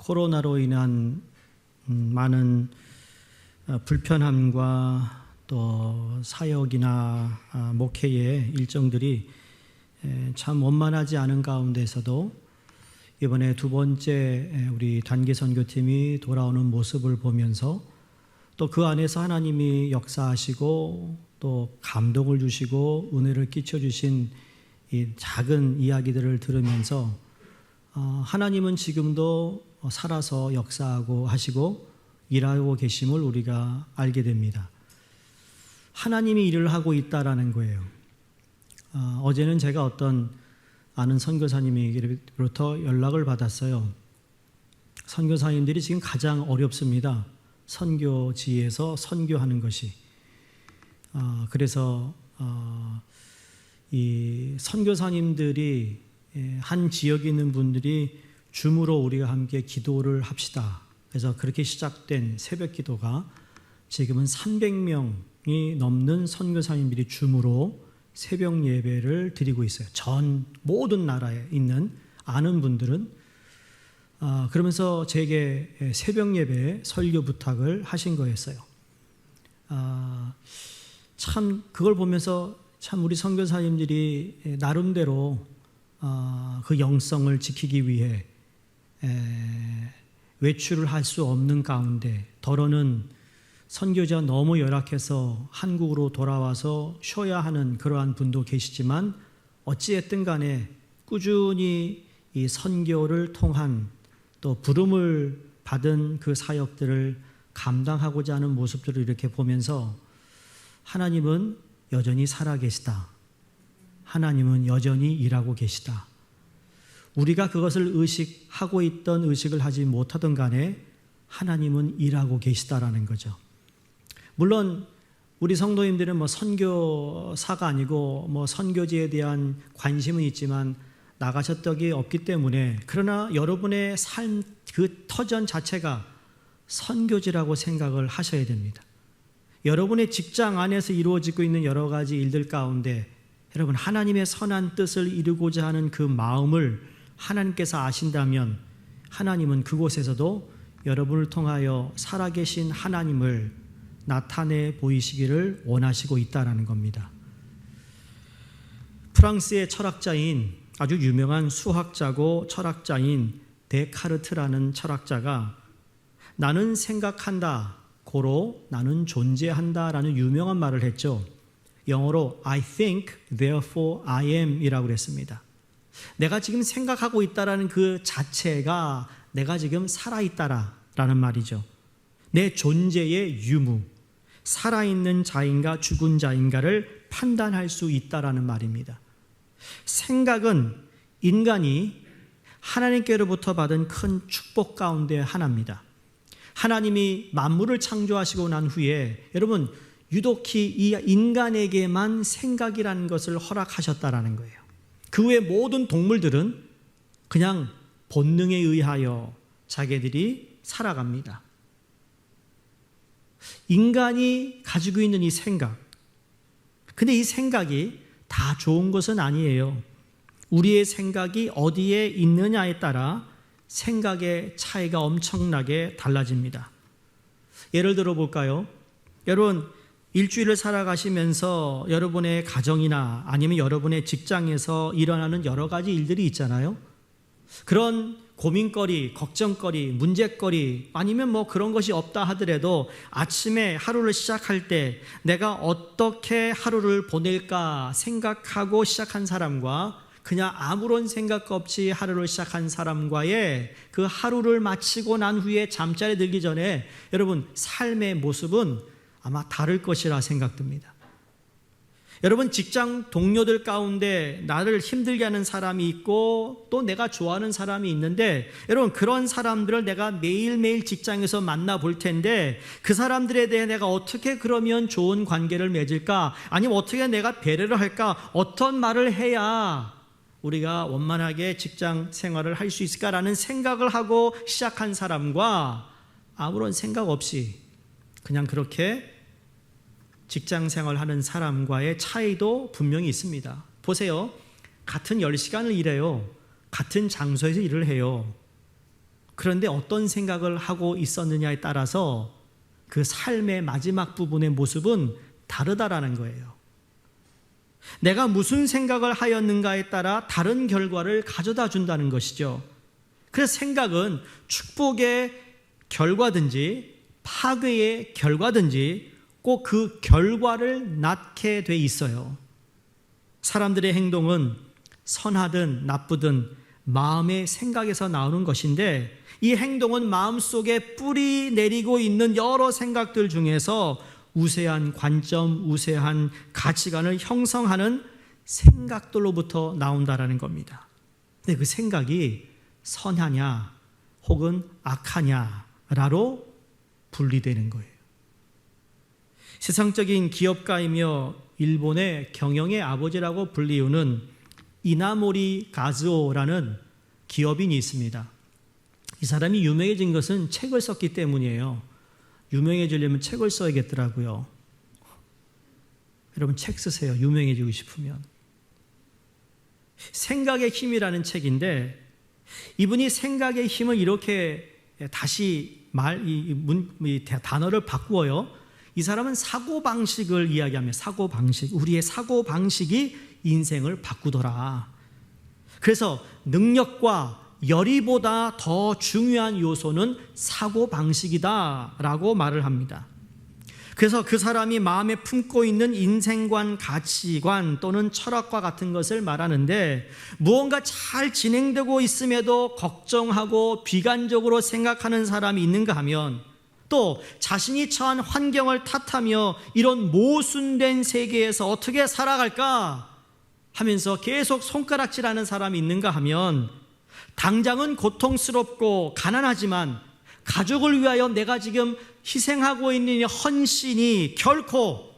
코로나로 인한 많은 불편함과 또 사역이나 목회의 일정들이 참 원만하지 않은 가운데서도 이번에 두 번째 우리 단기 선교팀이 돌아오는 모습을 보면서 또 그 안에서 하나님이 역사하시고 또 감동을 주시고 은혜를 끼쳐주신 이 작은 이야기들을 들으면서 하나님은 지금도 살아서 역사하고 하시고 일하고 계심을 우리가 알게 됩니다. 하나님이 일을 하고 있다라는 거예요. 어제는 제가 어떤 아는 선교사님에게로부터 연락을 받았어요. 선교사님들이 지금 가장 어렵습니다. 선교지에서 선교하는 것이. 그래서 이 선교사님들이 한 지역에 있는 분들이 줌으로 우리가 함께 기도를 합시다. 그래서 그렇게 시작된 새벽 기도가 지금은 300명이 넘는 선교사님들이 줌으로 새벽 예배를 드리고 있어요. 전 모든 나라에 있는 아는 분들은 그러면서 제게 새벽 예배 설교 부탁을 하신 거였어요. 참 그걸 보면서 참 우리 선교사님들이 나름대로 그 영성을 지키기 위해 외출을 할 수 없는 가운데 더러는 선교지가 너무 열악해서 한국으로 돌아와서 쉬어야 하는 그러한 분도 계시지만 어찌됐든 간에 꾸준히 이 선교를 통한 또 부름을 받은 그 사역들을 감당하고자 하는 모습들을 이렇게 보면서 하나님은 여전히 살아계시다. 하나님은 여전히 일하고 계시다. 우리가 그것을 의식하고 있던 의식을 하지 못하던 간에 하나님은 일하고 계시다라는 거죠. 물론 우리 성도님들은 뭐 선교사가 아니고 뭐 선교지에 대한 관심은 있지만 나가셨던 게 없기 때문에 그러나 여러분의 삶 그 터전 자체가 선교지라고 생각을 하셔야 됩니다. 여러분의 직장 안에서 이루어지고 있는 여러 가지 일들 가운데 여러분 하나님의 선한 뜻을 이루고자 하는 그 마음을 하나님께서 아신다면 하나님은 그곳에서도 여러분을 통하여 살아계신 하나님을 나타내 보이시기를 원하시고 있다는 겁니다. 프랑스의 철학자인 아주 유명한 수학자고 철학자인 데카르트라는 철학자가 나는 생각한다, 고로 나는 존재한다 라는 유명한 말을 했죠. 영어로 I think, therefore I am 이라고 그랬습니다. 내가 지금 생각하고 있다라는 그 자체가 내가 지금 살아있다라는 말이죠. 내 존재의 유무, 살아있는 자인가 죽은 자인가를 판단할 수 있다라는 말입니다. 생각은 인간이 하나님께로부터 받은 큰 축복 가운데 하나입니다. 하나님이 만물을 창조하시고 난 후에 여러분 유독히 이 인간에게만 생각이라는 것을 허락하셨다라는 거예요. 그 외 모든 동물들은 그냥 본능에 의하여 자기들이 살아갑니다. 인간이 가지고 있는 이 생각, 근데 이 생각이 다 좋은 것은 아니에요. 우리의 생각이 어디에 있느냐에 따라 생각의 차이가 엄청나게 달라집니다. 예를 들어 볼까요? 여러분 일주일을 살아가시면서 여러분의 가정이나 아니면 여러분의 직장에서 일어나는 여러 가지 일들이 있잖아요. 그런 고민거리, 걱정거리, 문제거리 아니면 뭐 그런 것이 없다 하더라도 아침에 하루를 시작할 때 내가 어떻게 하루를 보낼까 생각하고 시작한 사람과 그냥 아무런 생각 없이 하루를 시작한 사람과의 그 하루를 마치고 난 후에 잠자리에 들기 전에 여러분 삶의 모습은 아마 다를 것이라 생각됩니다. 여러분 직장 동료들 가운데 나를 힘들게 하는 사람이 있고 또 내가 좋아하는 사람이 있는데 여러분 그런 사람들을 내가 매일매일 직장에서 만나볼 텐데 그 사람들에 대해 내가 어떻게 그러면 좋은 관계를 맺을까? 아니면 어떻게 내가 배려를 할까? 어떤 말을 해야 우리가 원만하게 직장 생활을 할 수 있을까라는 생각을 하고 시작한 사람과 아무런 생각 없이 그냥 그렇게 직장 생활하는 사람과의 차이도 분명히 있습니다. 보세요. 같은 10시간을 일해요. 같은 장소에서 일을 해요. 그런데 어떤 생각을 하고 있었느냐에 따라서 그 삶의 마지막 부분의 모습은 다르다라는 거예요. 내가 무슨 생각을 하였는가에 따라 다른 결과를 가져다 준다는 것이죠. 그래서 생각은 축복의 결과든지 파괴의 결과든지 꼭 그 결과를 낳게 돼 있어요. 사람들의 행동은 선하든 나쁘든 마음의 생각에서 나오는 것인데, 이 행동은 마음속에 뿌리 내리고 있는 여러 생각들 중에서 우세한 관점, 우세한 가치관을 형성하는 생각들로부터 나온다라는 겁니다. 근데 그 생각이 선하냐 혹은 악하냐라로 분리되는 거예요. 세상적인 기업가이며 일본의 경영의 아버지라고 불리우는 이나모리 가즈오라는 기업인이 있습니다. 이 사람이 유명해진 것은 책을 썼기 때문이에요. 유명해지려면 책을 써야겠더라고요. 여러분 책 쓰세요. 유명해지고 싶으면. 생각의 힘이라는 책인데, 이분이 생각의 힘을 이렇게 다시 단어를 바꾸어요. 이 사람은 사고방식을 이야기하며, 사고방식, 우리의 사고방식이 인생을 바꾸더라. 그래서 능력과 열의보다 더 중요한 요소는 사고방식이다 라고 말을 합니다. 그래서 그 사람이 마음에 품고 있는 인생관, 가치관 또는 철학과 같은 것을 말하는데, 무언가 잘 진행되고 있음에도 걱정하고 비관적으로 생각하는 사람이 있는가 하면, 또 자신이 처한 환경을 탓하며 이런 모순된 세계에서 어떻게 살아갈까 하면서 계속 손가락질하는 사람이 있는가 하면, 당장은 고통스럽고 가난하지만 가족을 위하여 내가 지금 희생하고 있는 이 헌신이 결코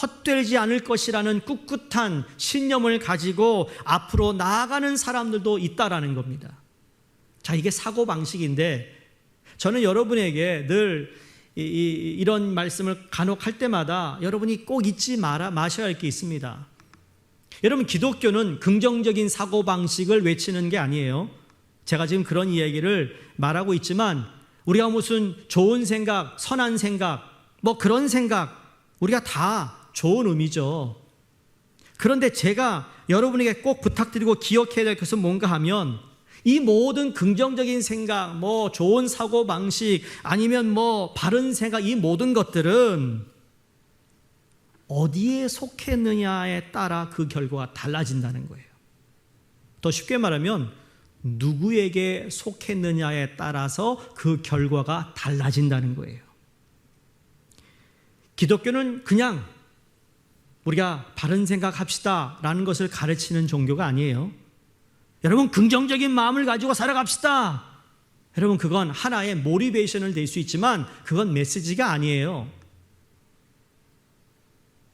헛되지 않을 것이라는 꿋꿋한 신념을 가지고 앞으로 나아가는 사람들도 있다라는 겁니다. 자, 이게 사고방식인데, 저는 여러분에게 늘 이런 말씀을 간혹 할 때마다 여러분이 꼭 잊지 마셔야 할 게 있습니다. 여러분, 기독교는 긍정적인 사고방식을 외치는 게 아니에요. 제가 지금 그런 이야기를 말하고 있지만, 우리가 무슨 좋은 생각, 선한 생각, 뭐 그런 생각, 우리가 다 좋은 의미죠. 그런데 제가 여러분에게 꼭 부탁드리고 기억해야 될 것은 뭔가 하면, 이 모든 긍정적인 생각, 뭐 좋은 사고방식, 아니면 뭐 바른 생각, 이 모든 것들은 어디에 속했느냐에 따라 그 결과가 달라진다는 거예요. 더 쉽게 말하면 누구에게 속했느냐에 따라서 그 결과가 달라진다는 거예요. 기독교는 그냥 우리가 바른 생각합시다 라는 것을 가르치는 종교가 아니에요. 여러분, 긍정적인 마음을 가지고 살아갑시다. 여러분, 그건 하나의 모티베이션을 낼 수 있지만 그건 메시지가 아니에요.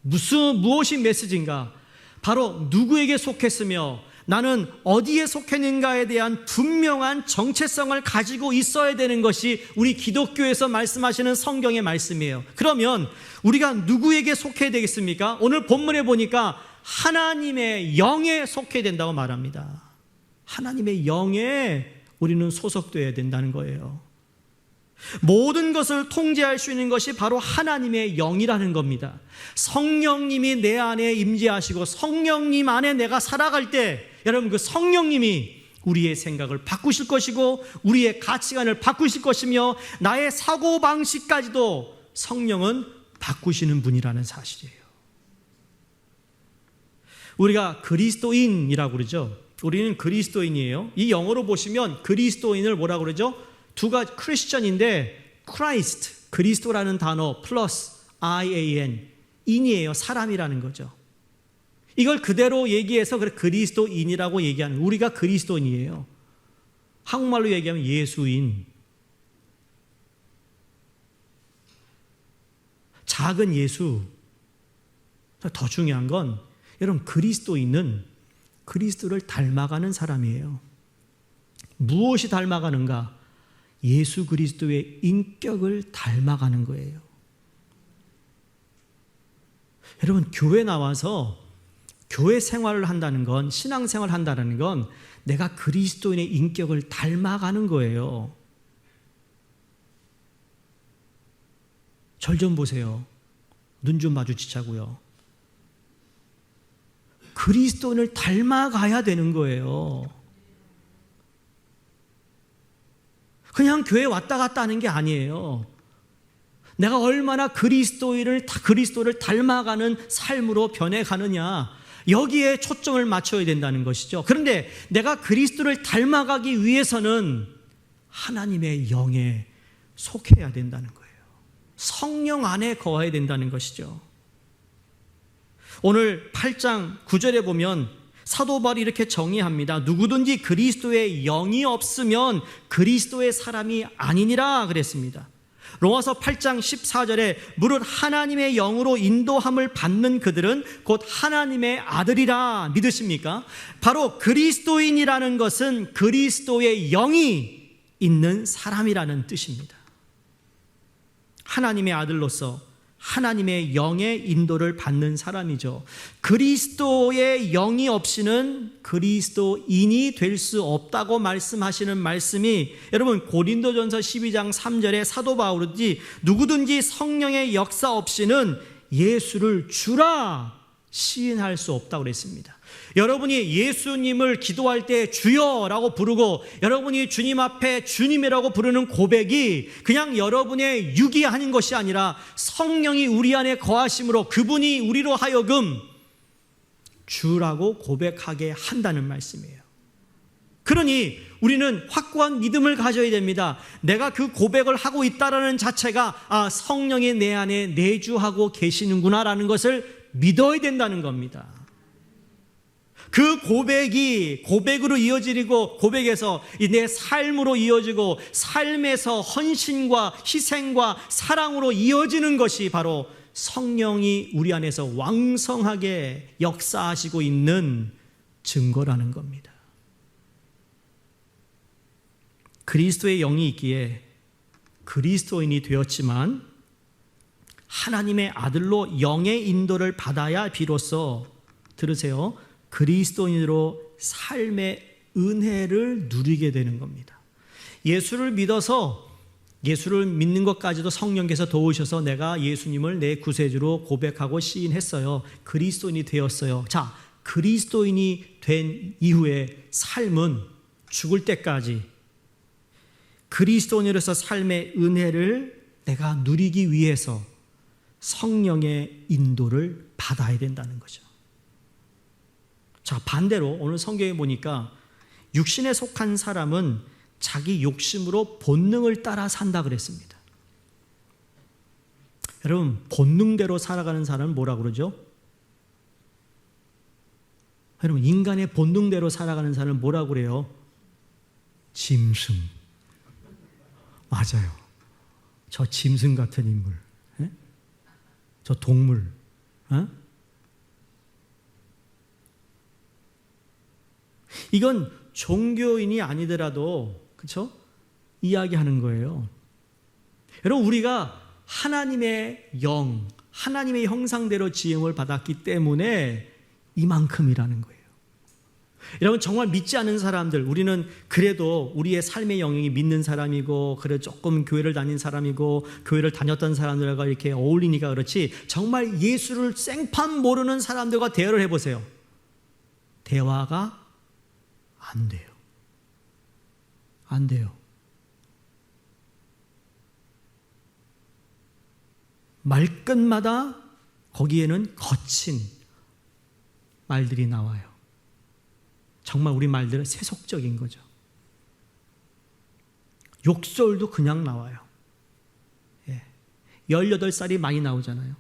무엇이 메시지인가? 바로 누구에게 속했으며 나는 어디에 속했는가에 대한 분명한 정체성을 가지고 있어야 되는 것이 우리 기독교에서 말씀하시는 성경의 말씀이에요. 그러면 우리가 누구에게 속해야 되겠습니까? 오늘 본문에 보니까 하나님의 영에 속해야 된다고 말합니다. 하나님의 영에 우리는 소속되어야 된다는 거예요. 모든 것을 통제할 수 있는 것이 바로 하나님의 영이라는 겁니다. 성령님이 내 안에 임재하시고 성령님 안에 내가 살아갈 때, 여러분, 그 성령님이 우리의 생각을 바꾸실 것이고 우리의 가치관을 바꾸실 것이며 나의 사고방식까지도 성령은 바꾸시는 분이라는 사실이에요. 우리가 그리스도인이라고 그러죠. 우리는 그리스도인이에요. 이 영어로 보시면 그리스도인을 뭐라고 그러죠? 두 가지, 크리스천인데 크라이스트, 그리스도라는 단어 플러스 IAN, 인이에요. 사람이라는 거죠. 이걸 그대로 얘기해서 그리스도인이라고 얘기하는, 우리가 그리스도인이에요. 한국말로 얘기하면 예수인, 작은 예수. 더 중요한 건 여러분, 그리스도인은 그리스도를 닮아가는 사람이에요. 무엇이 닮아가는가? 예수 그리스도의 인격을 닮아가는 거예요. 여러분, 교회 나와서 교회 생활을 한다는 건, 신앙생활을 한다는 건 내가 그리스도인의 인격을 닮아가는 거예요. 절 좀 보세요. 눈 좀 마주치자고요. 그리스도인을 닮아가야 되는 거예요. 그냥 교회 왔다 갔다 하는 게 아니에요. 내가 얼마나 그리스도를 닮아가는 삶으로 변해가느냐, 여기에 초점을 맞춰야 된다는 것이죠. 그런데 내가 그리스도를 닮아가기 위해서는 하나님의 영에 속해야 된다는 거예요. 성령 안에 거해야 된다는 것이죠. 오늘 8장 9절에 보면 사도 바울이 이렇게 정의합니다. 누구든지 그리스도의 영이 없으면 그리스도의 사람이 아니니라 그랬습니다. 로마서 8장 14절에 무릇 하나님의 영으로 인도함을 받는 그들은 곧 하나님의 아들이라 믿으십니까? 바로 그리스도인이라는 것은 그리스도의 영이 있는 사람이라는 뜻입니다. 하나님의 아들로서 하나님의 영의 인도를 받는 사람이죠. 그리스도의 영이 없이는 그리스도인이 될 수 없다고 말씀하시는 말씀이, 여러분 고린도전서 12장 3절에 사도 바울이 누구든지 성령의 역사 없이는 예수를 주라 시인할 수 없다고 그랬습니다. 여러분이 예수님을 기도할 때 주여라고 부르고 여러분이 주님 앞에 주님이라고 부르는 고백이 그냥 여러분의 육이 하는 것이 아니라 성령이 우리 안에 거하심으로 그분이 우리로 하여금 주라고 고백하게 한다는 말씀이에요. 그러니 우리는 확고한 믿음을 가져야 됩니다. 내가 그 고백을 하고 있다는 자체가 성령이 내 안에 내주하고 계시는구나라는 것을 믿어야 된다는 겁니다. 그 고백이 고백으로 이어지고 고백에서 내 삶으로 이어지고 삶에서 헌신과 희생과 사랑으로 이어지는 것이 바로 성령이 우리 안에서 왕성하게 역사하시고 있는 증거라는 겁니다. 그리스도의 영이 있기에 그리스도인이 되었지만 하나님의 아들로 영의 인도를 받아야 비로소, 들으세요, 그리스도인으로 삶의 은혜를 누리게 되는 겁니다. 예수를 믿어서, 예수를 믿는 것까지도 성령께서 도우셔서 내가 예수님을 내 구세주로 고백하고 시인했어요. 그리스도인이 되었어요. 자, 그리스도인이 된 이후의 삶은 죽을 때까지 그리스도인으로서 삶의 은혜를 내가 누리기 위해서 성령의 인도를 받아야 된다는 거죠. 자, 반대로 오늘 성경에 보니까 육신에 속한 사람은 자기 욕심으로 본능을 따라 산다 그랬습니다. 여러분, 본능대로 살아가는 사람은 뭐라고 그러죠? 여러분, 인간의 본능대로 살아가는 사람은 뭐라고 그래요? 짐승. 맞아요. 저 짐승 같은 인물, 저 동물, 이건 종교인이 아니더라도, 그렇죠? 이야기하는 거예요. 여러분, 우리가 하나님의 영, 하나님의 형상대로 지음을 받았기 때문에 이만큼이라는 거예요. 여러분, 정말 믿지 않는 사람들, 우리는 그래도 우리의 삶의 영역이 믿는 사람이고, 그래 조금 교회를 다닌 사람이고, 교회를 다녔던 사람들과 이렇게 어울리니까 그렇지, 정말 예수를 생판 모르는 사람들과 대화를 해보세요. 대화가 안 돼요. 안 돼요. 말끝마다 거기에는 거친 말들이 나와요. 정말 우리 말들은 세속적인 거죠. 욕설도 그냥 나와요. 18살이 많이 나오잖아요.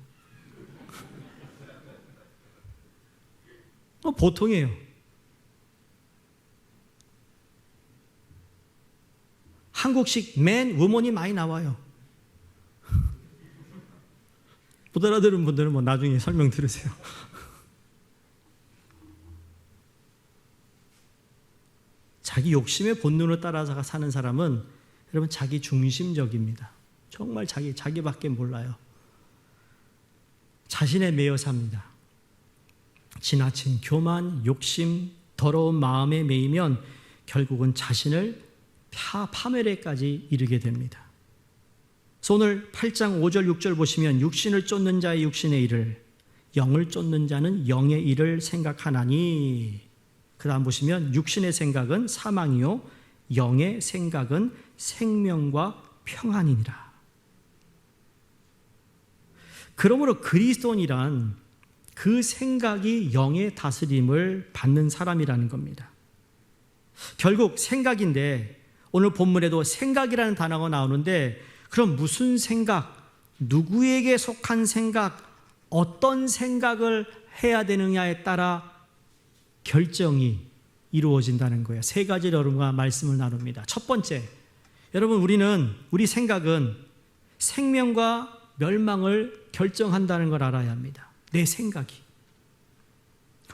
보통이에요. 한국식 맨, 우먼이 많이 나와요. 못 알아들은 분들은 뭐 나중에 설명 들으세요. 자기 욕심의 본능을 따라서 사는 사람은 여러분 자기 중심적입니다. 정말 자기밖에 몰라요. 자신에 매여 삽니다. 지나친 교만, 욕심, 더러운 마음에 매이면 결국은 자신을 파멸에까지 이르게 됩니다. 그래서 오늘 8장 5절 6절 보시면 육신을 쫓는 자의 육신의 일을, 영을 쫓는 자는 영의 일을 생각하나니. 그 다음 보시면 육신의 생각은 사망이요 영의 생각은 생명과 평안이니라. 그러므로 그리스도인이란 그 생각이 영의 다스림을 받는 사람이라는 겁니다. 결국 생각인데, 오늘 본문에도 생각이라는 단어가 나오는데, 그럼 무슨 생각, 누구에게 속한 생각, 어떤 생각을 해야 되느냐에 따라 결정이 이루어진다는 거예요. 세 가지로 여러분과 말씀을 나눕니다. 첫 번째, 여러분, 우리 생각은 생명과 멸망을 결정한다는 걸 알아야 합니다. 내 생각이.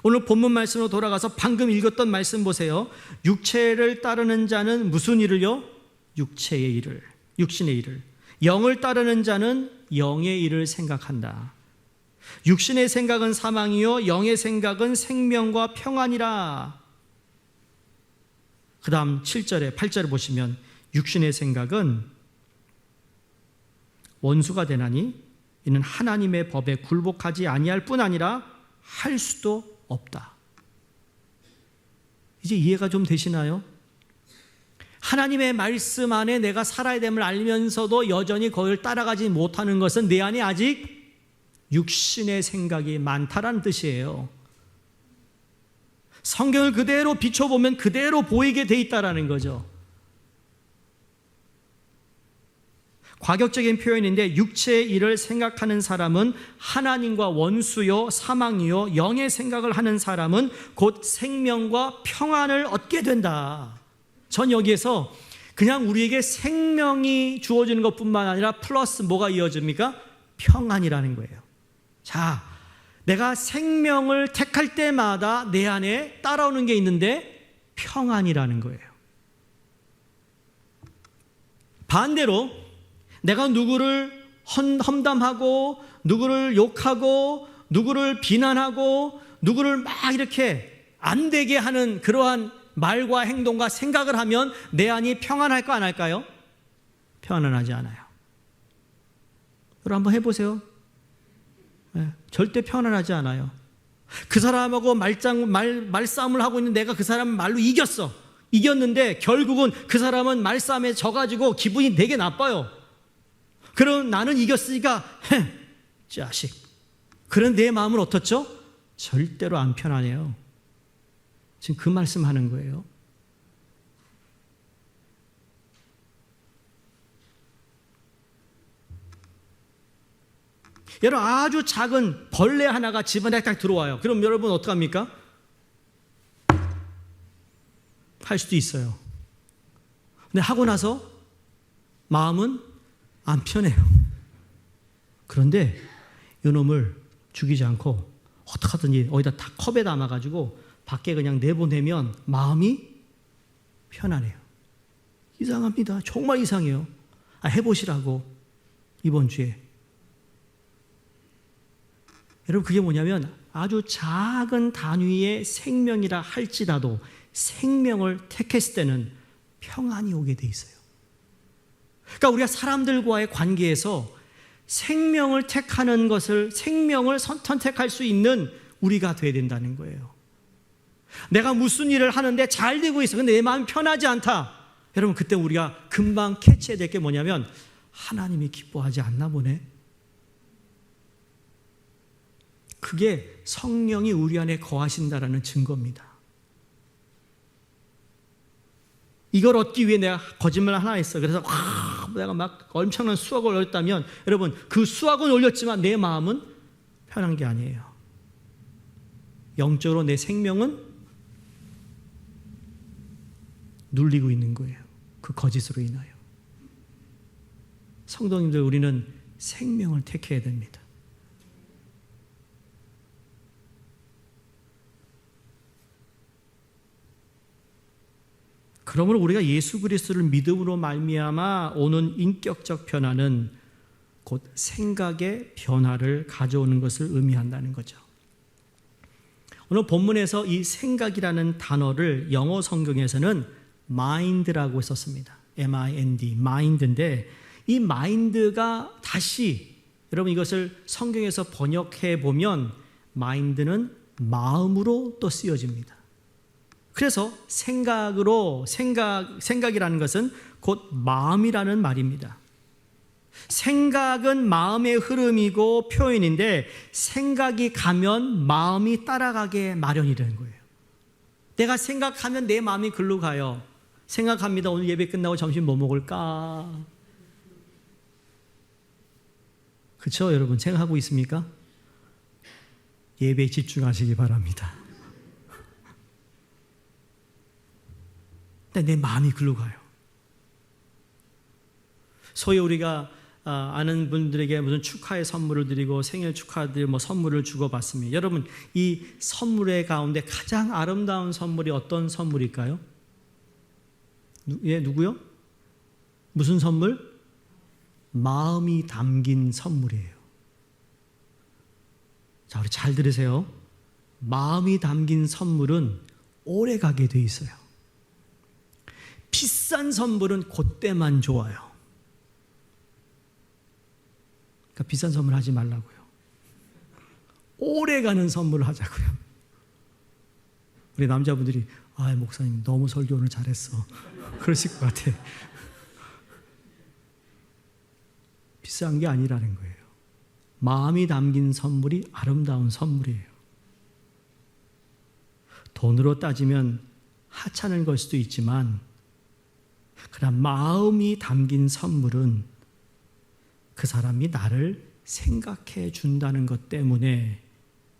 오늘 본문 말씀으로 돌아가서 방금 읽었던 말씀 보세요. 육체를 따르는 자는 무슨 일을요? 육체의 일을, 육신의 일을. 영을 따르는 자는 영의 일을 생각한다. 육신의 생각은 사망이요 영의 생각은 생명과 평안이라. 그 다음 7절에 8절에 보시면 육신의 생각은 원수가 되나니 이는 하나님의 법에 굴복하지 아니할 뿐 아니라 할 수도 없다. 이제 이해가 좀 되시나요? 하나님의 말씀 안에 내가 살아야 됨을 알면서도 여전히 그걸 따라가지 못하는 것은 내 안에 아직 육신의 생각이 많다라는 뜻이에요. 성경을 그대로 비춰보면 그대로 보이게 돼 있다라는 거죠. 과격적인 표현인데, 육체의 일을 생각하는 사람은 하나님과 원수요 사망이요 영의 생각을 하는 사람은 곧 생명과 평안을 얻게 된다. 전 여기에서 그냥 우리에게 생명이 주어지는 것뿐만 아니라 플러스 뭐가 이어집니까? 평안이라는 거예요. 자, 내가 생명을 택할 때마다 내 안에 따라오는 게 있는데 평안이라는 거예요. 반대로 내가 누구를 험담하고 누구를 욕하고 누구를 비난하고 누구를 막 이렇게 안 되게 하는 그러한 말과 행동과 생각을 하면 내 안이 평안할까 안 할까요? 평안하지 않아요. 여러분 한번 해보세요. 네, 절대 편안하지 않아요. 그 사람하고 말싸움을 하고 있는 내가 그 사람 말로 이겼는데 결국은 그 사람은 말싸움에 져가지고 기분이 되게 나빠요. 그럼 나는 이겼으니까 자식. 그런 내 마음은 어떻죠? 절대로 안 편안해요. 지금 그 말씀하는 거예요. 여러분, 아주 작은 벌레 하나가 집안에 딱 들어와요. 그럼 여러분 어떡합니까? 할 수도 있어요. 근데 하고 나서 마음은 안 편해요. 그런데 이놈을 죽이지 않고 어떡하든지 어디다 다 컵에 담아가지고 밖에 그냥 내보내면 마음이 편안해요. 이상합니다. 정말 이상해요. 해보시라고 이번 주에. 여러분, 그게 뭐냐면 아주 작은 단위의 생명이라 할지라도 생명을 택했을 때는 평안이 오게 돼 있어요. 그러니까 우리가 사람들과의 관계에서 생명을 택하는 것을, 생명을 선택할 수 있는 우리가 돼야 된다는 거예요. 내가 무슨 일을 하는데 잘 되고 있어. 근데 내 마음이 편하지 않다. 여러분, 그때 우리가 금방 캐치해야 될 게 뭐냐면 하나님이 기뻐하지 않나 보네. 그게 성령이 우리 안에 거하신다라는 증거입니다. 이걸 얻기 위해 내가 거짓말 하나 했어. 그래서 내가 막 엄청난 수학을 올렸다면 여러분, 그 수학은 올렸지만 내 마음은 편한 게 아니에요. 영적으로 내 생명은 눌리고 있는 거예요. 그 거짓으로 인하여. 성도님들, 우리는 생명을 택해야 됩니다. 그러므로 우리가 예수 그리스도를 믿음으로 말미암아 오는 인격적 변화는 곧 생각의 변화를 가져오는 것을 의미한다는 거죠. 오늘 본문에서 이 생각이라는 단어를 영어 성경에서는 mind라고 썼습니다. M-I-N-D, mind인데 이 마인드가 다시 여러분 이것을 성경에서 번역해 보면 마인드는 마음으로 또 쓰여집니다. 그래서 생각이라는 것은 곧 마음이라는 말입니다. 생각은 마음의 흐름이고 표현인데 생각이 가면 마음이 따라가게 마련이 되는 거예요. 내가 생각하면 내 마음이 글로 가요. 생각합니다. 오늘 예배 끝나고 점심 뭐 먹을까? 그렇죠, 여러분? 생각하고 있습니까? 예배에 집중하시기 바랍니다. 근데 내 마음이 글로 가요. 소위 우리가 아는 분들에게 무슨 축하의 선물을 드리고 생일 축하들 뭐 선물을 주고받습니다. 여러분, 이 선물의 가운데 가장 아름다운 선물이 어떤 선물일까요? 누구요? 무슨 선물? 마음이 담긴 선물이에요. 자, 우리 잘 들으세요. 마음이 담긴 선물은 오래 가게 돼 있어요. 비싼 선물은 그때만 좋아요. 그러니까 비싼 선물 하지 말라고요. 오래 가는 선물을 하자고요. 우리 남자분들이 목사님 너무 설교 오늘 잘했어. 그러실 것 같아. 비싼 게 아니라는 거예요. 마음이 담긴 선물이 아름다운 선물이에요. 돈으로 따지면 하찮은 걸 수도 있지만 그러나 마음이 담긴 선물은 그 사람이 나를 생각해 준다는 것 때문에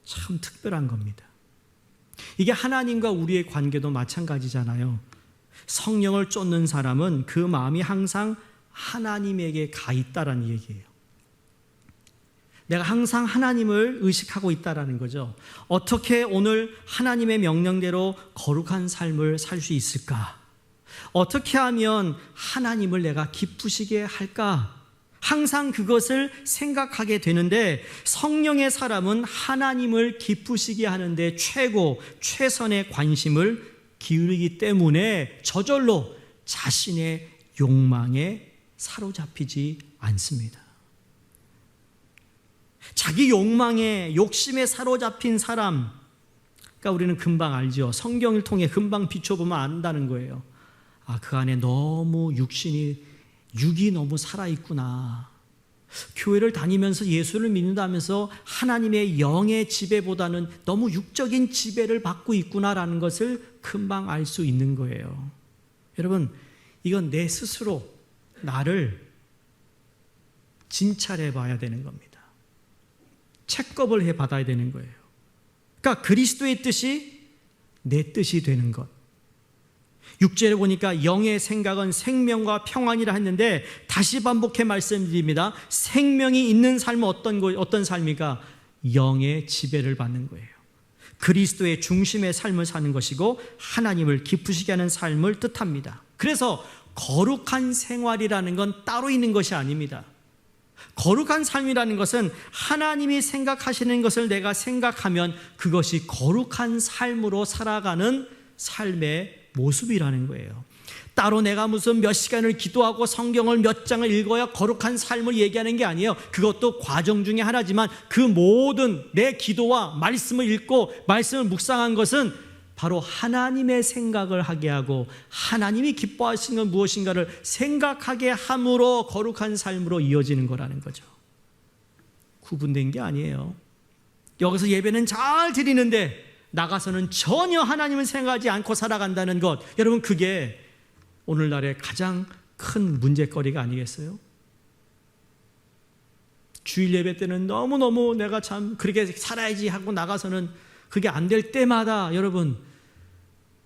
참 특별한 겁니다. 이게 하나님과 우리의 관계도 마찬가지잖아요. 성령을 쫓는 사람은 그 마음이 항상 하나님에게 가 있다라는 얘기예요. 내가 항상 하나님을 의식하고 있다라는 거죠. 어떻게 오늘 하나님의 명령대로 거룩한 삶을 살 수 있을까? 어떻게 하면 하나님을 내가 기쁘시게 할까? 항상 그것을 생각하게 되는데 성령의 사람은 하나님을 기쁘시게 하는데 최선의 관심을 기울이기 때문에 저절로 자신의 욕망에 사로잡히지 않습니다. 자기 욕심에 사로잡힌 사람, 그러니까 우리는 금방 알죠. 성경을 통해 금방 비춰보면 안다는 거예요. 그 안에 너무 육이 너무 살아있구나. 교회를 다니면서 예수를 믿는다면서 하나님의 영의 지배보다는 너무 육적인 지배를 받고 있구나라는 것을 금방 알 수 있는 거예요. 여러분, 이건 내 스스로 나를 진찰해 봐야 되는 겁니다. 체크업을 해 받아야 되는 거예요. 그러니까 그리스도의 뜻이 내 뜻이 되는 것. 6절에 보니까 영의 생각은 생명과 평안이라 했는데 다시 반복해 말씀드립니다. 생명이 있는 삶은 어떤 삶이까? 영의 지배를 받는 거예요. 그리스도의 중심의 삶을 사는 것이고 하나님을 기쁘시게 하는 삶을 뜻합니다. 그래서 거룩한 생활이라는 건 따로 있는 것이 아닙니다. 거룩한 삶이라는 것은 하나님이 생각하시는 것을 내가 생각하면 그것이 거룩한 삶으로 살아가는 삶의 모습이라는 거예요. 따로 내가 무슨 몇 시간을 기도하고 성경을 몇 장을 읽어야 거룩한 삶을 얘기하는 게 아니에요. 그것도 과정 중에 하나지만 그 모든 내 기도와 말씀을 읽고 말씀을 묵상한 것은 바로 하나님의 생각을 하게 하고 하나님이 기뻐하시는 건 무엇인가를 생각하게 함으로 거룩한 삶으로 이어지는 거라는 거죠. 구분된 게 아니에요. 여기서 예배는 잘 드리는데 나가서는 전혀 하나님을 생각하지 않고 살아간다는 것, 여러분 그게 오늘날의 가장 큰 문제거리가 아니겠어요? 주일 예배 때는 너무너무 내가 참 그렇게 살아야지 하고 나가서는 그게 안 될 때마다 여러분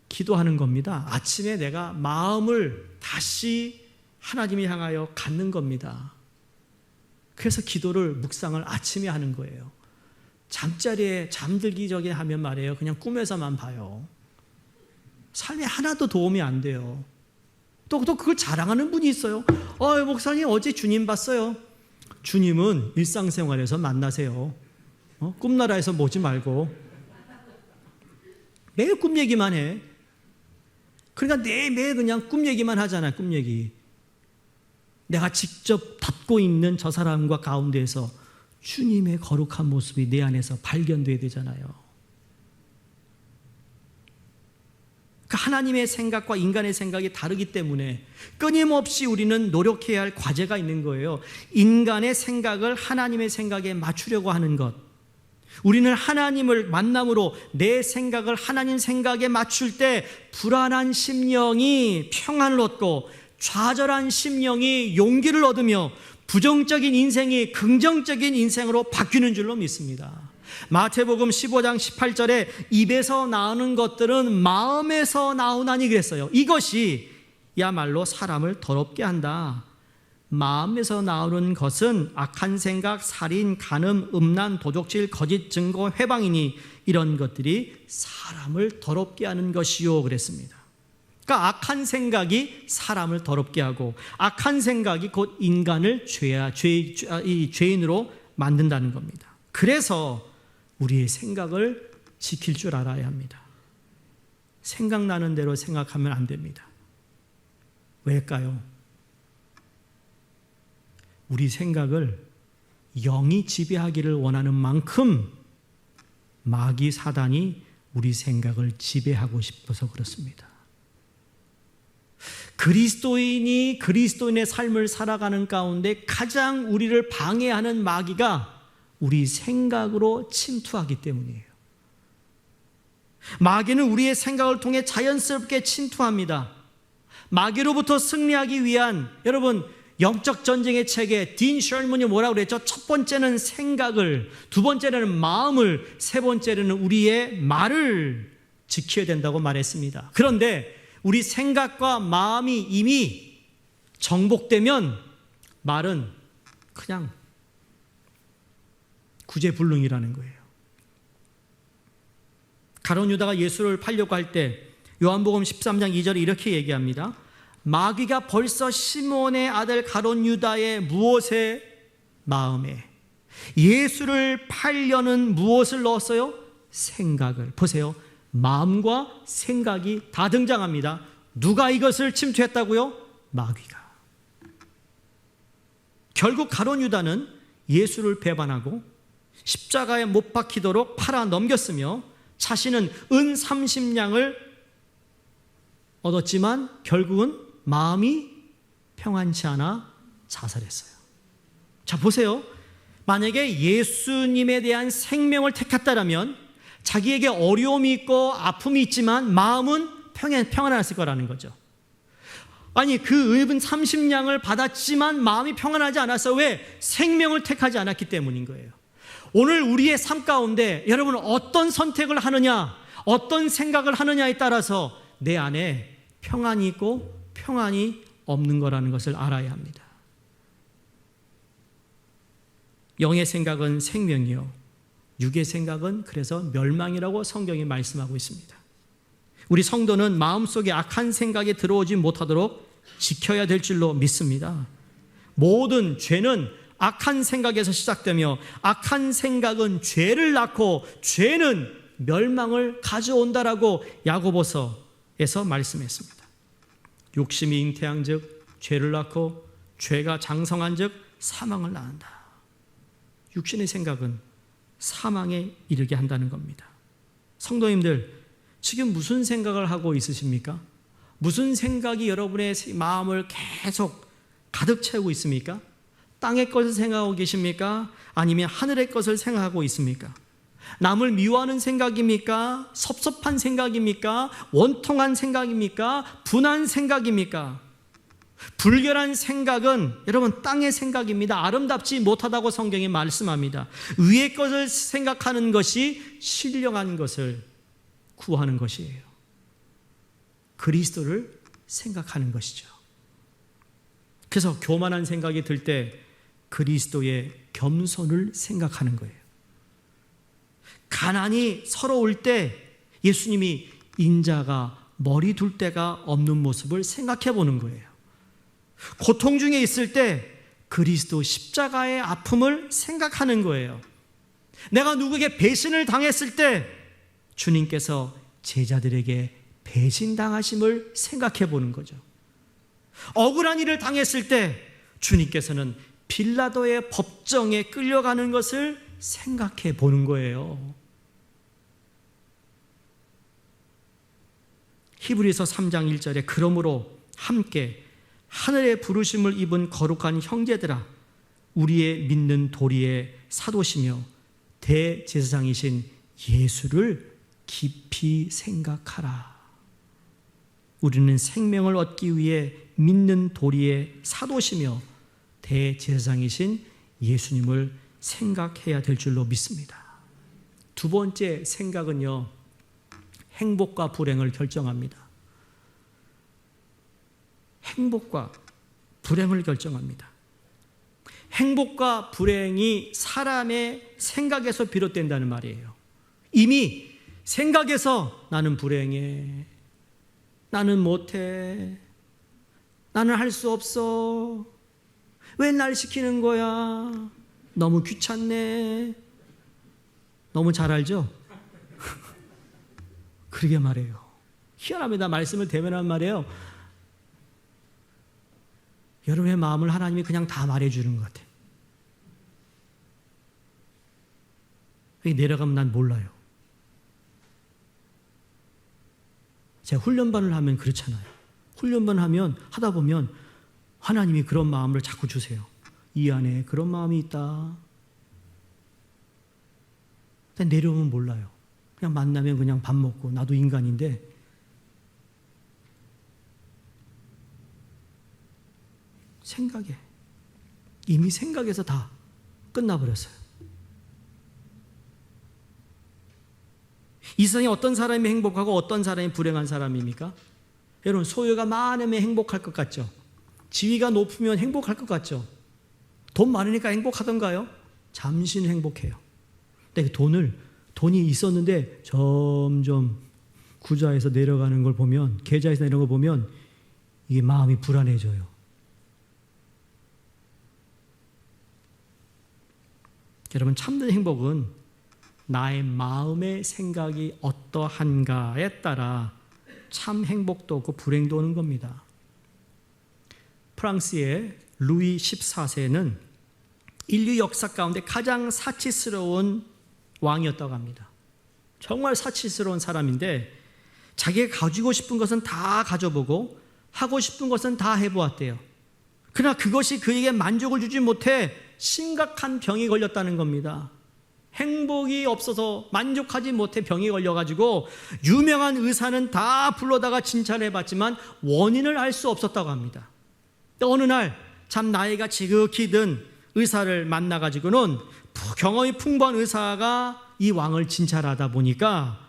기도하는 겁니다. 아침에 내가 마음을 다시 하나님을 향하여 갖는 겁니다. 그래서 기도를 묵상을 아침에 하는 거예요. 잠자리에 잠들기 전에 하면 말이에요. 그냥 꿈에서만 봐요. 삶에 하나도 도움이 안 돼요. 또 그걸 자랑하는 분이 있어요. 목사님 어제 주님 봤어요. 주님은 일상생활에서 만나세요. 꿈나라에서 보지 말고 매일 꿈 얘기만 해. 그러니까 매일 그냥 꿈 얘기만 하잖아요. 꿈 얘기. 내가 직접 닫고 있는 저 사람과 가운데에서 주님의 거룩한 모습이 내 안에서 발견돼야 되잖아요. 하나님의 생각과 인간의 생각이 다르기 때문에 끊임없이 우리는 노력해야 할 과제가 있는 거예요. 인간의 생각을 하나님의 생각에 맞추려고 하는 것. 우리는 하나님을 만남으로 내 생각을 하나님 생각에 맞출 때 불안한 심령이 평안을 얻고 좌절한 심령이 용기를 얻으며 부정적인 인생이 긍정적인 인생으로 바뀌는 줄로 믿습니다. 마태복음 15장 18절에 입에서 나오는 것들은 마음에서 나오나니 그랬어요. 이것이 야말로 사람을 더럽게 한다. 마음에서 나오는 것은 악한 생각, 살인, 간음, 음란, 도적질, 거짓 증거, 회방이니 이런 것들이 사람을 더럽게 하는 것이요 그랬습니다. 그러니까 악한 생각이 사람을 더럽게 하고 악한 생각이 곧 인간을 죄인으로 만든다는 겁니다. 그래서 우리의 생각을 지킬 줄 알아야 합니다. 생각나는 대로 생각하면 안 됩니다. 왜일까요? 우리 생각을 영이 지배하기를 원하는 만큼 마귀 사단이 우리 생각을 지배하고 싶어서 그렇습니다. 그리스도인이 그리스도인의 삶을 살아가는 가운데 가장 우리를 방해하는 마귀가 우리 생각으로 침투하기 때문이에요. 마귀는 우리의 생각을 통해 자연스럽게 침투합니다. 마귀로부터 승리하기 위한 여러분 영적 전쟁의 체계 딘 셜먼이 뭐라고 그랬죠? 첫 번째는 생각을, 두 번째는 마음을, 세 번째는 우리의 말을 지켜야 된다고 말했습니다. 그런데 우리 생각과 마음이 이미 정복되면 말은 그냥 구제불능이라는 거예요. 가룟 유다가 예수를 팔려고 할 때 요한복음 13장 2절에 이렇게 얘기합니다. 마귀가 벌써 시몬의 아들 가룟 유다의 무엇의 마음에 예수를 팔려는 무엇을 넣었어요? 생각을. 보세요. 마음과 생각이 다 등장합니다. 누가 이것을 침투했다고요? 마귀가. 결국 가룟 유다는 예수를 배반하고 십자가에 못 박히도록 팔아 넘겼으며 자신은 은 30냥을 얻었지만 결국은 마음이 평안치 않아 자살했어요. 자, 보세요. 만약에 예수님에 대한 생명을 택했다면 자기에게 어려움이 있고 아픔이 있지만 마음은 평안했을 거라는 거죠. 아니, 그 은 30냥을 받았지만 마음이 평안하지 않아서 왜? 생명을 택하지 않았기 때문인 거예요. 오늘 우리의 삶 가운데 여러분 어떤 선택을 하느냐, 어떤 생각을 하느냐에 따라서 내 안에 평안이 있고 평안이 없는 거라는 것을 알아야 합니다. 영의 생각은 생명이요, 육의 생각은 그래서 멸망이라고 성경이 말씀하고 있습니다. 우리 성도는 마음속에 악한 생각이 들어오지 못하도록 지켜야 될 줄로 믿습니다. 모든 죄는 악한 생각에서 시작되며 악한 생각은 죄를 낳고 죄는 멸망을 가져온다라고 야고보서에서 말씀했습니다. 욕심이 잉태한즉 죄를 낳고 죄가 장성한즉 사망을 낳는다. 육신의 생각은 사망에 이르게 한다는 겁니다. 성도님들, 지금 무슨 생각을 하고 있으십니까? 무슨 생각이 여러분의 마음을 계속 가득 채우고 있습니까? 땅의 것을 생각하고 계십니까? 아니면 하늘의 것을 생각하고 있습니까? 남을 미워하는 생각입니까? 섭섭한 생각입니까? 원통한 생각입니까? 분한 생각입니까? 불결한 생각은 여러분 땅의 생각입니다. 아름답지 못하다고 성경이 말씀합니다. 위의 것을 생각하는 것이 신령한 것을 구하는 것이에요. 그리스도를 생각하는 것이죠. 그래서 교만한 생각이 들 때 그리스도의 겸손을 생각하는 거예요. 가난이 서러울 때 예수님이 인자가 머리 둘 데가 없는 모습을 생각해 보는 거예요. 고통 중에 있을 때 그리스도 십자가의 아픔을 생각하는 거예요. 내가 누구에게 배신을 당했을 때 주님께서 제자들에게 배신당하심을 생각해 보는 거죠. 억울한 일을 당했을 때 주님께서는 빌라도의 법정에 끌려가는 것을 생각해 보는 거예요. 히브리서 3장 1절에 그러므로 함께 하늘의 부르심을 입은 거룩한 형제들아, 우리의 믿는 도리의 사도시며 대제사장이신 예수를 깊이 생각하라. 우리는 생명을 얻기 위해 믿는 도리의 사도시며 대제사장이신 예수님을 생각해야 될 줄로 믿습니다. 두 번째 생각은요, 행복과 불행을 결정합니다. 행복과 불행을 결정합니다. 행복과 불행이 사람의 생각에서 비롯된다는 말이에요. 이미 생각에서 나는 불행해, 나는 못해, 나는 할 수 없어, 왜 날 시키는 거야, 너무 귀찮네. 너무 잘 알죠? 그러게 말해요. 희한합니다. 말씀을 대면한 말이에요. 여러분의 마음을 하나님이 그냥 다 말해주는 것 같아요. 여기 내려가면 난 몰라요. 제가 훈련반을 하면 그렇잖아요. 훈련반 하다 보면 하나님이 그런 마음을 자꾸 주세요. 이 안에 그런 마음이 있다. 근데 내려오면 몰라요. 그냥 만나면 그냥 밥 먹고, 나도 인간인데 생각에, 이미 생각에서 다 끝나버렸어요. 이 세상에 어떤 사람이 행복하고 어떤 사람이 불행한 사람입니까? 여러분, 소유가 많으면 행복할 것 같죠? 지위가 높으면 행복할 것 같죠? 돈 많으니까 행복하던가요? 잠시는 행복해요. 근데 돈이 있었는데 점점 구좌에서 내려가는 걸 보면, 계좌에서 내려가는 걸 보면 이게 마음이 불안해져요. 여러분, 참된 행복은 나의 마음의 생각이 어떠한가에 따라 참 행복도 없고 불행도 오는 겁니다. 프랑스의 루이 14세는 인류 역사 가운데 가장 사치스러운 왕이었다고 합니다. 정말 사치스러운 사람인데 자기가 가지고 싶은 것은 다 가져보고 하고 싶은 것은 다 해보았대요. 그러나 그것이 그에게 만족을 주지 못해 심각한 병이 걸렸다는 겁니다. 행복이 없어서 만족하지 못해 병이 걸려가지고 유명한 의사는 다 불러다가 진찰해봤지만 원인을 알 수 없었다고 합니다. 어느 날 참 나이가 지극히 든 의사를 만나가지고는 경험이 풍부한 의사가 이 왕을 진찰하다 보니까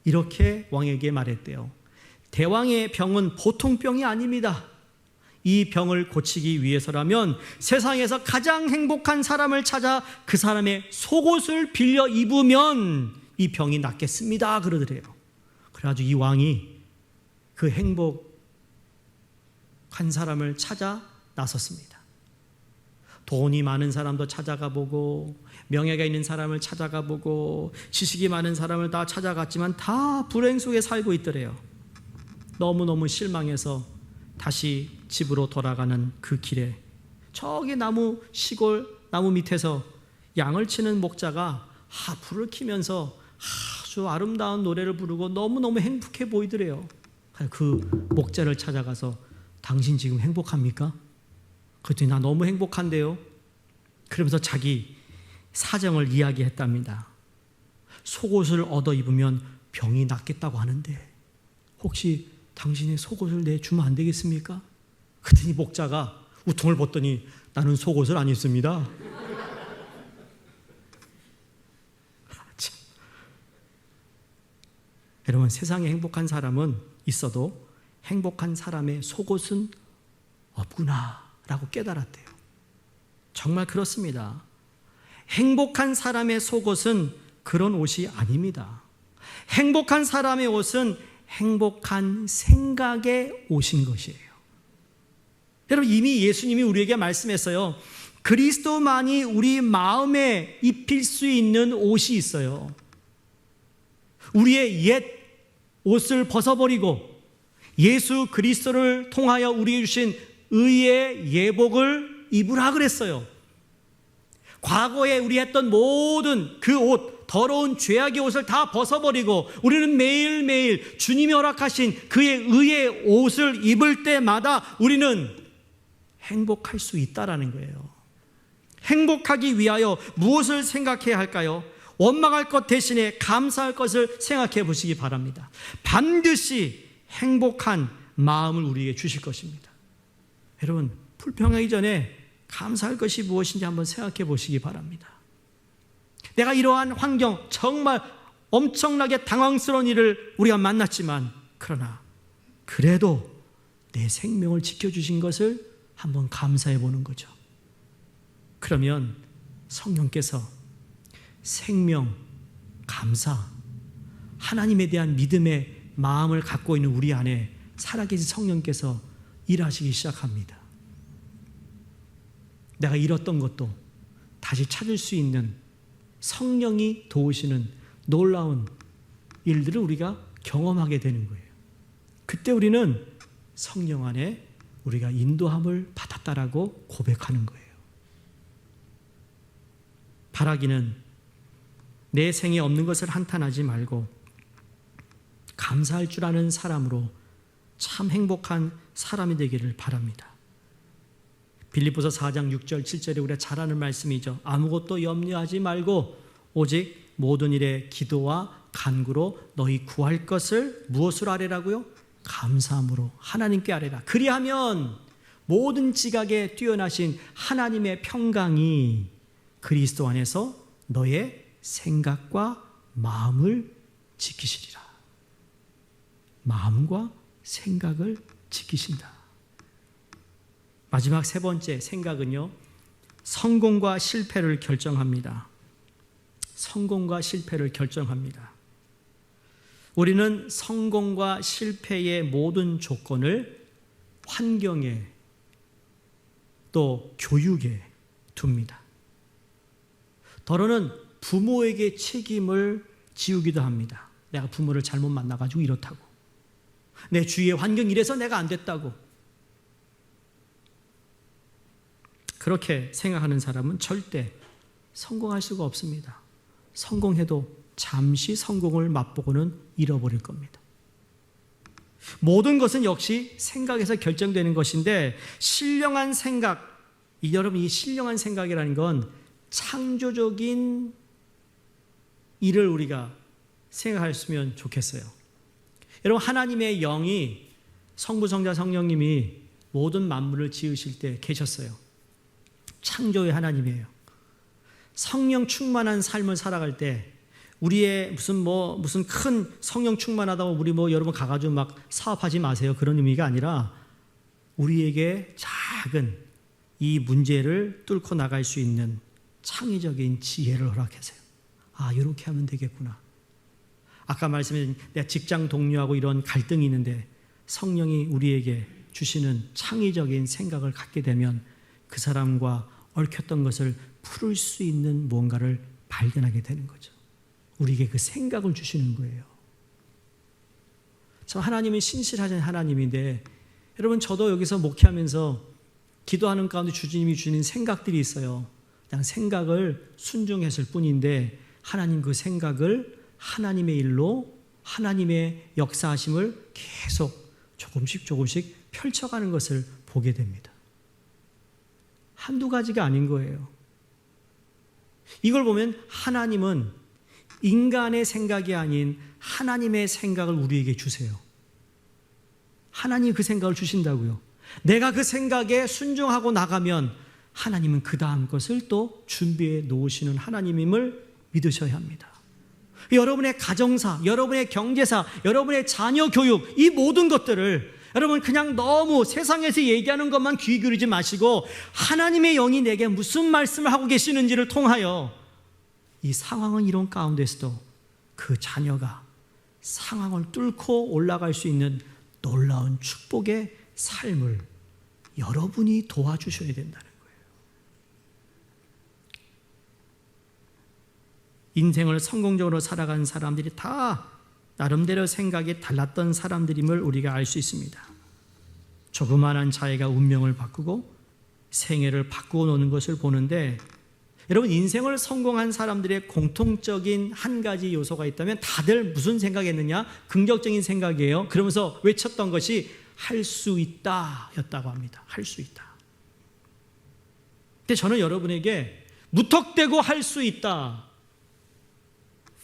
이렇게 왕에게 말했대요. 대왕의 병은 보통 병이 아닙니다. 이 병을 고치기 위해서라면 세상에서 가장 행복한 사람을 찾아 그 사람의 속옷을 빌려 입으면 이 병이 낫겠습니다. 그러더래요. 그래가지고 이 왕이 그 행복한 사람을 찾아 나섰습니다. 돈이 많은 사람도 찾아가 보고, 명예가 있는 사람을 찾아가 보고, 지식이 많은 사람을 다 찾아갔지만 다 불행 속에 살고 있더래요. 너무너무 실망해서 다시 집으로 돌아가는 그 길에 저기 시골 나무 밑에서 양을 치는 목자가 불을 켜면서 아주 아름다운 노래를 부르고 너무너무 행복해 보이더래요. 그 목자를 찾아가서 당신 지금 행복합니까? 그랬더니 나 너무 행복한데요. 그러면서 자기 사정을 이야기했답니다. 속옷을 얻어 입으면 병이 낫겠다고 하는데 혹시 당신의 속옷을 내주면 안 되겠습니까? 그랬더니 목자가 우통을 벗더니 나는 속옷을 안 입습니다. 여러분, 세상에 행복한 사람은 있어도 행복한 사람의 속옷은 없구나라고 깨달았대요. 정말 그렇습니다. 행복한 사람의 속옷은 그런 옷이 아닙니다. 행복한 사람의 옷은 행복한 생각의 옷인 것이에요. 여러분, 이미 예수님이 우리에게 말씀했어요. 그리스도만이 우리 마음에 입힐 수 있는 옷이 있어요. 우리의 옛 옷을 벗어버리고 예수 그리스도를 통하여 우리에게 주신 의의 예복을 입으라 그랬어요. 과거에 우리 했던 모든 그 옷, 더러운 죄악의 옷을 다 벗어버리고 우리는 매일매일 주님이 허락하신 그의 의의 옷을 입을 때마다 우리는 행복할 수 있다라는 거예요. 행복하기 위하여 무엇을 생각해야 할까요? 원망할 것 대신에 감사할 것을 생각해 보시기 바랍니다. 반드시 행복한 마음을 우리에게 주실 것입니다. 여러분, 불평하기 전에 감사할 것이 무엇인지 한번 생각해 보시기 바랍니다. 내가 이러한 환경, 정말 엄청나게 당황스러운 일을 우리가 만났지만, 그러나 그래도 내 생명을 지켜주신 것을 한번 감사해 보는 거죠. 그러면 성령께서 생명, 감사, 하나님에 대한 믿음의 마음을 갖고 있는 우리 안에 살아계신 성령께서 일하시기 시작합니다. 내가 잃었던 것도 다시 찾을 수 있는 성령이 도우시는 놀라운 일들을 우리가 경험하게 되는 거예요. 그때 우리는 성령 안에 우리가 인도함을 받았다라고 고백하는 거예요. 바라기는 내 생에 없는 것을 한탄하지 말고 감사할 줄 아는 사람으로 참 행복한 사람이 되기를 바랍니다. 빌립보서 4장 6절 7절에 우리가 잘 아는 말씀이죠. 아무것도 염려하지 말고 오직 모든 일에 기도와 간구로 너희 구할 것을 무엇으로 아뢰라고요? 감사함으로 하나님께 아뢰라. 그리하면 모든 지각에 뛰어나신 하나님의 평강이 그리스도 안에서 너의 생각과 마음을 지키시리라. 마음과 생각을 지키신다. 마지막 세 번째 생각은요, 성공과 실패를 결정합니다. 성공과 실패를 결정합니다. 우리는 성공과 실패의 모든 조건을 환경에 또 교육에 둡니다. 더러는 부모에게 책임을 지우기도 합니다. 내가 부모를 잘못 만나가지고 이렇다고, 내 주위의 환경이 이래서 내가 안 됐다고. 그렇게 생각하는 사람은 절대 성공할 수가 없습니다. 성공해도 잠시 성공을 맛보고는 잃어버릴 겁니다. 모든 것은 역시 생각에서 결정되는 것인데, 신령한 생각, 여러분, 이 신령한 생각이라는 건 창조적인 일을 우리가 생각했으면 좋겠어요. 여러분, 하나님의 영이, 성부, 성자, 성령님이 모든 만물을 지으실 때 계셨어요. 창조의 하나님이에요. 성령 충만한 삶을 살아갈 때 우리의 무슨 큰 성령 충만하다고 우리 여러분 가가지고 막 사업하지 마세요. 그런 의미가 아니라 우리에게 작은 이 문제를 뚫고 나갈 수 있는 창의적인 지혜를 허락하세요. 아, 이렇게 하면 되겠구나. 아까 말씀드린 내 직장 동료하고 이런 갈등이 있는데 성령이 우리에게 주시는 창의적인 생각을 갖게 되면 그 사람과 얽혔던 것을 풀을 수 있는 뭔가를 발견하게 되는 거죠. 우리에게 그 생각을 주시는 거예요. 참 하나님은 신실하신 하나님인데, 여러분, 저도 여기서 목회하면서 기도하는 가운데 주님이 주는 생각들이 있어요. 그냥 생각을 순종했을 뿐인데 하나님 그 생각을 하나님의 일로, 하나님의 역사하심을 계속 조금씩 펼쳐가는 것을 보게 됩니다. 한두 가지가 아닌 거예요. 이걸 보면 하나님은 인간의 생각이 아닌 하나님의 생각을 우리에게 주세요. 하나님이 그 생각을 주신다고요. 내가 그 생각에 순종하고 나가면 하나님은 그 다음 것을 또 준비해 놓으시는 하나님임을 믿으셔야 합니다. 여러분의 가정사, 여러분의 경제사, 여러분의 자녀 교육, 이 모든 것들을 여러분 그냥 너무 세상에서 얘기하는 것만 귀 기울이지 마시고 하나님의 영이 내게 무슨 말씀을 하고 계시는지를 통하여 이 상황은 이런 가운데서도 그 자녀가 상황을 뚫고 올라갈 수 있는 놀라운 축복의 삶을 여러분이 도와주셔야 된다는 거예요. 인생을 성공적으로 살아간 사람들이 다 나름대로 생각이 달랐던 사람들임을 우리가 알 수 있습니다. 조그마한 차이가 운명을 바꾸고 생애를 바꾸어 놓는 것을 보는데, 여러분, 인생을 성공한 사람들의 공통적인 한 가지 요소가 있다면 다들 무슨 생각했느냐? 긍정적인 생각이에요. 그러면서 외쳤던 것이 할 수 있다 였다고 합니다. 할 수 있다. 근데 저는 여러분에게 무턱대고 할 수 있다,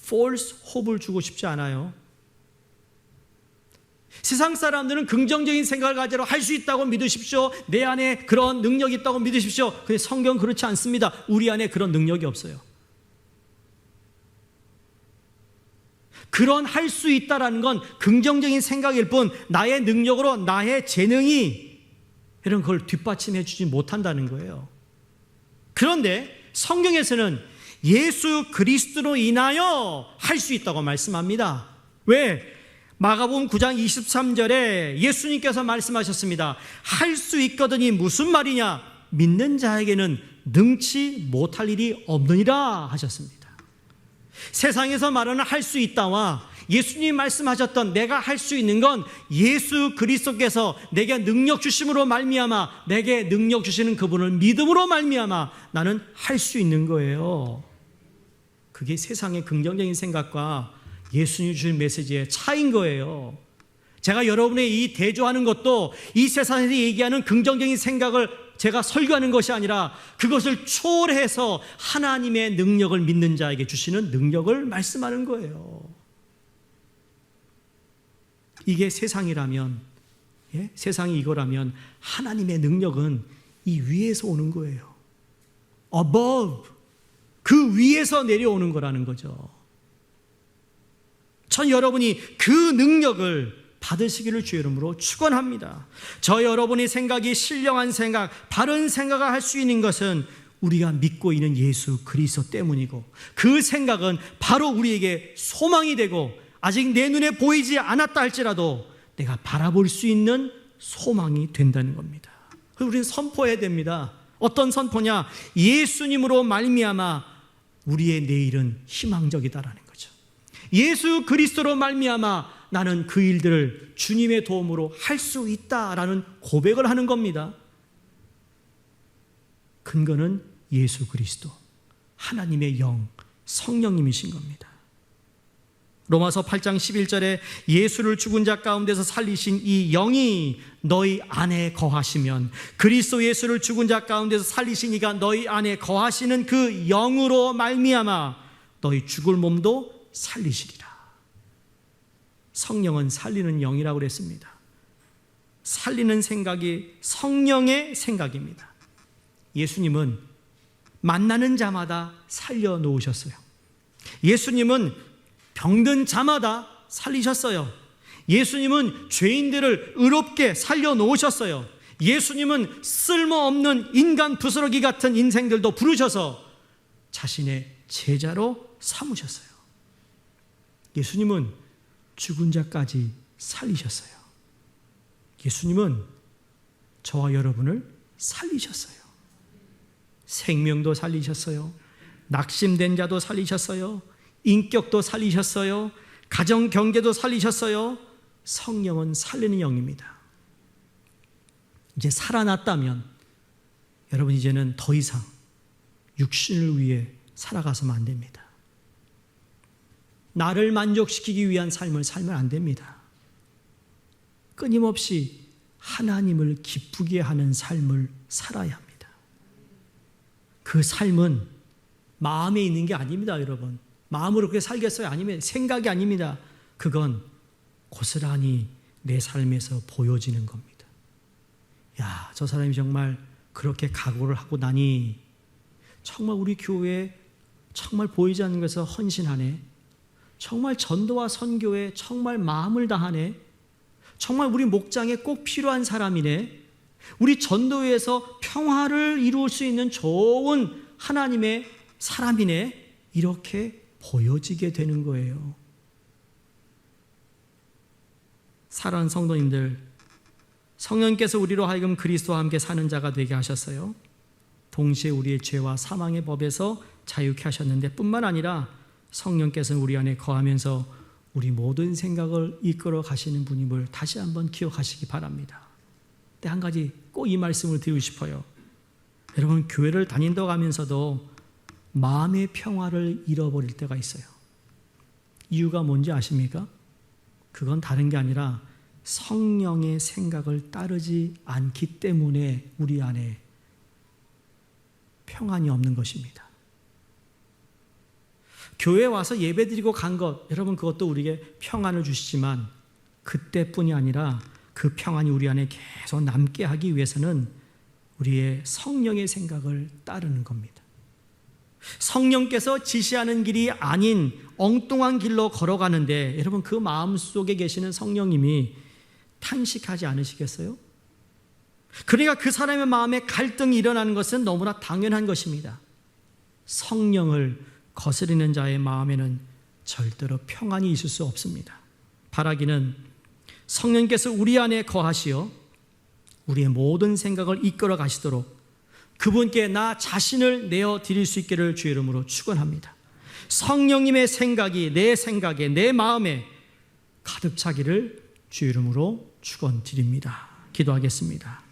false hope을 주고 싶지 않아요. 세상 사람들은 긍정적인 생각을 가지러 할 수 있다고 믿으십시오. 내 안에 그런 능력이 있다고 믿으십시오. 근데 성경은 그렇지 않습니다. 우리 안에 그런 능력이 없어요. 그런 할 수 있다라는 건 긍정적인 생각일 뿐, 나의 능력으로, 나의 재능이 이런 걸 뒷받침해 주지 못한다는 거예요. 그런데 성경에서는 예수 그리스도로 인하여 할 수 있다고 말씀합니다. 왜? 마가복음 9장 23절에 예수님께서 말씀하셨습니다. 할 수 있거든이 무슨 말이냐? 믿는 자에게는 능치 못할 일이 없느니라 하셨습니다. 세상에서 말하는 할 수 있다와 예수님이 말씀하셨던 내가 할 수 있는 건 예수 그리스도께서 내게 능력 주심으로 말미암아, 내게 능력 주시는 그분을 믿음으로 말미암아 나는 할 수 있는 거예요. 그게 세상의 긍정적인 생각과 예수님이 주신 메시지의 차이인 거예요. 제가 여러분의 이 대조하는 것도 이 세상에서 얘기하는 긍정적인 생각을 제가 설교하는 것이 아니라 그것을 초월해서 하나님의 능력을 믿는 자에게 주시는 능력을 말씀하는 거예요. 이게 세상이라면, 세상이 이거라면 하나님의 능력은 이 위에서 오는 거예요. above, 그 위에서 내려오는 거라는 거죠. 전 여러분이 그 능력을 받으시기를 주의 이름으로 축원합니다. 저 여러분의 생각이 신령한 생각, 바른 생각을 할 수 있는 것은 우리가 믿고 있는 예수 그리스도 때문이고, 그 생각은 바로 우리에게 소망이 되고, 아직 내 눈에 보이지 않았다 할지라도 내가 바라볼 수 있는 소망이 된다는 겁니다. 우리는 선포해야 됩니다. 어떤 선포냐? 예수님으로 말미암아 우리의 내일은 희망적이다라는 거죠. 예수 그리스도로 말미암아 나는 그 일들을 주님의 도움으로 할 수 있다라는 고백을 하는 겁니다. 근거는 예수 그리스도, 하나님의 영, 성령님이신 겁니다. 로마서 8장 11절에 예수를 죽은 자 가운데서 살리신 이 영이 너희 안에 거하시면, 그리스도 예수를 죽은 자 가운데서 살리신 이가 너희 안에 거하시는 그 영으로 말미암아 너희 죽을 몸도 살리시리라. 성령은 살리는 영이라고 그랬습니다. 살리는 생각이 성령의 생각입니다. 예수님은 만나는 자마다 살려놓으셨어요. 예수님은 병든 자마다 살리셨어요. 예수님은 죄인들을 의롭게 살려놓으셨어요. 예수님은 쓸모없는 인간 부스러기 같은 인생들도 부르셔서 자신의 제자로 삼으셨어요. 예수님은 죽은 자까지 살리셨어요. 예수님은 저와 여러분을 살리셨어요. 생명도 살리셨어요. 낙심된 자도 살리셨어요. 인격도 살리셨어요. 가정 경계도 살리셨어요. 성령은 살리는 영입니다. 이제 살아났다면 여러분 이제는 더 이상 육신을 위해 살아가서는 안 됩니다. 나를 만족시키기 위한 삶을 살면 안 됩니다. 끊임없이 하나님을 기쁘게 하는 삶을 살아야 합니다. 그 삶은 마음에 있는 게 아닙니다, 여러분. 마음으로 그렇게 살겠어요? 아니면 생각이 아닙니다. 그건 고스란히 내 삶에서 보여지는 겁니다. 야, 저 사람이 정말 그렇게 각오를 하고 나니 정말 우리 교회에 정말 보이지 않는 것에서 헌신하네. 정말 전도와 선교에 정말 마음을 다하네. 정말 우리 목장에 꼭 필요한 사람이네. 우리 전도회에서 평화를 이룰 수 있는 좋은 하나님의 사람이네. 이렇게 보여지게 되는 거예요. 사랑하는 성도님들, 성령께서 우리로 하여금 그리스도와 함께 사는 자가 되게 하셨어요. 동시에 우리의 죄와 사망의 법에서 자유케 하셨는데 뿐만 아니라 성령께서는 우리 안에 거하면서 우리 모든 생각을 이끌어 가시는 분임을 다시 한번 기억하시기 바랍니다. 근데 한 가지 꼭 이 말씀을 드리고 싶어요. 여러분, 교회를 다닌다고 하면서도 마음의 평화를 잃어버릴 때가 있어요. 이유가 뭔지 아십니까? 그건 다른 게 아니라 성령의 생각을 따르지 않기 때문에 우리 안에 평안이 없는 것입니다. 교회에 와서 예배드리고 간 것, 여러분 그것도 우리에게 평안을 주시지만 그때뿐이 아니라 그 평안이 우리 안에 계속 남게 하기 위해서는 우리의 성령의 생각을 따르는 겁니다. 성령께서 지시하는 길이 아닌 엉뚱한 길로 걸어가는데 여러분 그 마음속에 계시는 성령님이 탄식하지 않으시겠어요? 그러니까 그 사람의 마음에 갈등이 일어나는 것은 너무나 당연한 것입니다. 성령을 거스리는 자의 마음에는 절대로 평안이 있을 수 없습니다. 바라기는 성령께서 우리 안에 거하시어 우리의 모든 생각을 이끌어 가시도록 그분께 나 자신을 내어 드릴 수 있기를 주의 이름으로 축원합니다. 성령님의 생각이 내 생각에, 내 마음에 가득 차기를 주의 이름으로 축원드립니다. 기도하겠습니다.